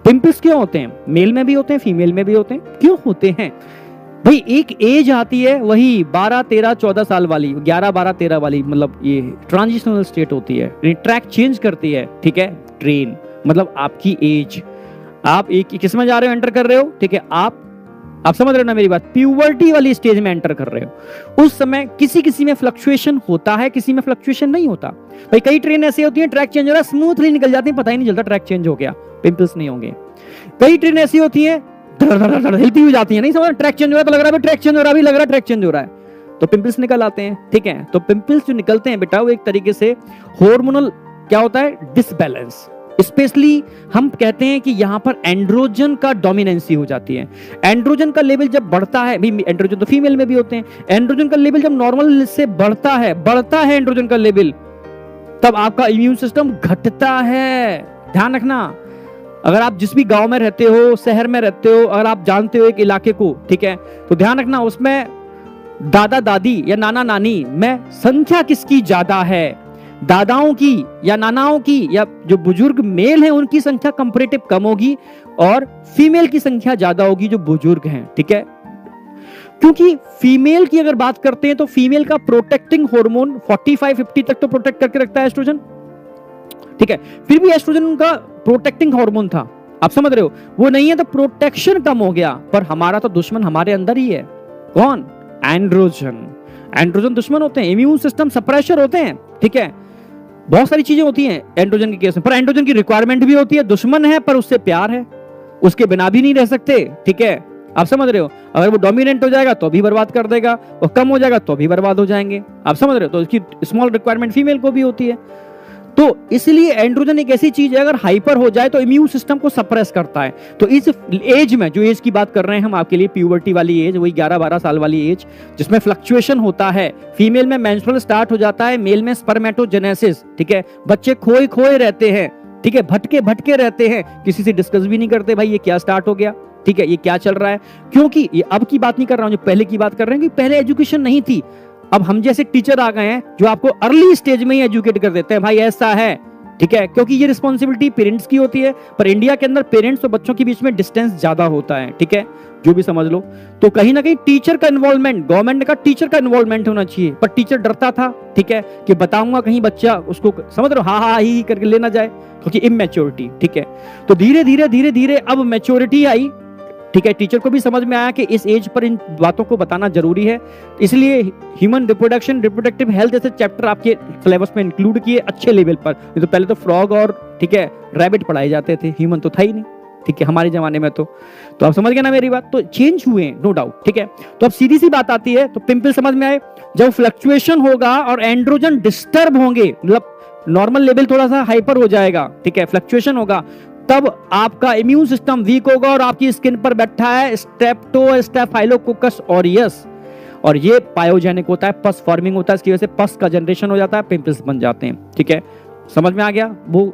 Pimples क्यों होते हैं? मेल में भी होते हैं, फीमेल में भी होते हैं। क्यों होते हैं भाई? एक एज आती है, वही 12, 13, 14 साल वाली, 11, 12, 13 वाली, मतलब ये ट्रांजिशनल स्टेट होती है, ट्रैक चेंज करती है, ठीक है। ट्रेन मतलब आपकी एज, आप एक किस में जा रहे हो, एंटर कर रहे हो, ठीक है। आप समझ रहे हो ना मेरी बात? प्यूबर्टी वाली स्टेज में एंटर कर रहे हो। उस समय किसी किसी में फ्लक्चुएशन होता है, किसी में फ्लक्चुएशन नहीं होता। भाई कई ट्रेन ऐसी होती है, ट्रैक चेंज हो रहा है, स्मूथली निकल जाती है, पता ही नहीं चलता ट्रैक चेंज हो गया, पिंपल्स नहीं होंगे। कई ट्रेन ऐसी होती है, हिलती हुई जाती है, नहीं समझ, ट्रैक चेंज हो रहा है तो लग रहा है ट्रैक चेंज हो रहा है, अभी लग रहा है ट्रैक चेंज हो रहा है, तो पिंपल्स निकल आते हैं, ठीक है। तो पिंपल्स जो निकलते हैं बेटा, वो एक तरीके से हार्मोनल क्या होता है, डिसबैलेंस। स्पेशली हम कहते हैं कि यहां पर एंड्रोजन का डोमिनेंसी हो जाती है। एंड्रोजन का लेवल जब बढ़ता है, भी एंड्रोजन तो फीमेल में भी होते हैं, एंड्रोजन का लेवल जब नॉर्मल से बढ़ता है एंड्रोजन का लेवल, तब आपका इम्यून सिस्टम घटता है। ध्यान रखना, अगर आप जिस भी गांव में रहते हो, शहर में रहते हो, अगर आप जानते हो एक इलाके को, ठीक है, तो ध्यान रखना उसमें दादा दादी या नाना नानी में संख्या किसकी ज्यादा है, दादाओं की या नानाओं की, या जो बुजुर्ग मेल हैं उनकी संख्या कंपैरेटिव कम होगी, और फीमेल की संख्या ज्यादा होगी जो बुजुर्ग हैं, ठीक है। क्योंकि फीमेल की अगर बात करते हैं तो फीमेल का प्रोटेक्टिंग हार्मोन 45-50 तक तो प्रोटेक्ट करके रखता है एस्ट्रोजन, ठीक है। फिर भी एस्ट्रोजन उनका प्रोटेक्टिंग हार्मोन था, आप समझ रहे हो, वो नहीं है तो प्रोटेक्शन कम हो गया। पर हमारा तो दुश्मन हमारे अंदर ही है, कौन? एंड्रोजन। एंड्रोजन दुश्मन होते हैं, इम्यून सिस्टम सप्रेशर होते हैं, ठीक है। बहुत सारी चीजें होती हैं एंड्रोजन के केस में, पर एंड्रोजन की रिक्वायरमेंट भी होती है। दुश्मन है पर उससे प्यार है, उसके बिना भी नहीं रह सकते, ठीक है। आप समझ रहे हो, अगर वो डोमिनेंट हो जाएगा तो भी बर्बाद कर देगा, और कम हो जाएगा तो भी बर्बाद हो जाएंगे, आप समझ रहे हो। तो इसकी स्मॉल रिक्वायरमेंट फीमेल को भी होती है। तो इसलिए एंड्रोजन एक ऐसी चीज है, अगर हाइपर हो जाए तो इम्यून सिस्टम को सप्रेस करता है। तो इस एज में, जो एज की बात कर रहे हैं हम आपके लिए, प्यूबर्टी वाली एज, वही 11-12 साल वाली एज, जिसमें फ्लक्चुएशन होता है। फीमेल में मेंस्ट्रुअल स्टार्ट हो जाता है, मेल में स्पर्मेटोजेनेसिस, ठीक है। बच्चे खोए खोए रहते हैं, ठीक है, भटके भटके रहते हैं, किसी से डिस्कस भी नहीं करते भाई ये क्या स्टार्ट हो गया, ठीक है, ये क्या चल रहा है। क्योंकि ये अब की बात नहीं कर रहा हूं, जो पहले की बात कर रहे हैं, कि पहले एजुकेशन नहीं थी। अब हम जैसे टीचर आ गए हैं जो आपको अर्ली स्टेज में ही एजुकेट कर देते हैं, भाई ऐसा है, ठीक है, क्योंकि ये रिस्पॉन्सिबिलिटी पेरेंट्स की होती है। पर इंडिया के अंदर पेरेंट्स और बच्चों के बीच में डिस्टेंस ज्यादा होता है, ठीक है, जो भी समझ लो। तो कहीं ना कहीं टीचर का इन्वॉल्वमेंट, गवर्नमेंट का टीचर का इन्वॉल्वमेंट होना चाहिए, पर टीचर डरता था, ठीक है, कि बताऊंगा कहीं बच्चा उसको, समझ रहे हो, हा ही करके लेना जाए, क्योंकि इमेच्योरिटी, ठीक है। तो धीरे धीरे धीरे धीरे अब मैच्योरिटी आई, ठीक है। टीचर को भी समझ में आया कि इस एज पर इन बातों को बताना जरूरी है, इसलिए ह्यूमन रिप्रोडक्शन, रिप्रोडक्टिव हेल्थ जैसे चैप्टर आपके सिलेबस में इंक्लूड किए अच्छे लेवल पर। तो पहले तो फ्रॉग और, ठीक है, रैबिट पढ़ाए जाते थे, ह्यूमन तो था ही नहीं, ठीक है, हमारे जमाने में। तो आप समझ गए ना मेरी बात? तो चेंज हुए, नो डाउट, ठीक है। तो अब सीधी सी बात आती है, तो पिंपल समझ में आए, जब फ्लक्चुएशन होगा और एंड्रोजन डिस्टर्ब होंगे, मतलब नॉर्मल लेवल थोड़ा सा हाइपर हो जाएगा, ठीक है, फ्लक्चुएशन होगा, तब आपका इम्यून सिस्टम वीक होगा और आपकी स्किन पर बैठा है स्टेफाइलोकोकस ऑरियस, और ये पायोजेनिक होता है, पस फॉर्मिंग होता है, इसकी वजह से पस का जनरेशन हो जाता है, पिंपल्स बन जाते हैं, ठीक है। समझ में आ गया? वो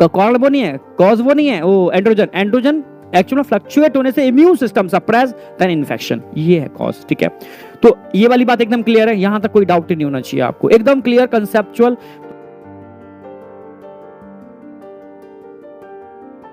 कॉज वो नहीं है, कॉज वो नहीं है, वो एंड्रोजन एक्चुअली फ्लक्चुएट होने से immune system suppress then infection, ये है कॉज, ठीक है। तो ये वाली बात एकदम क्लियर है, यहां तक कोई डाउट ही नहीं होना चाहिए आपको, एकदम क्लियर कंसेप्चुअल।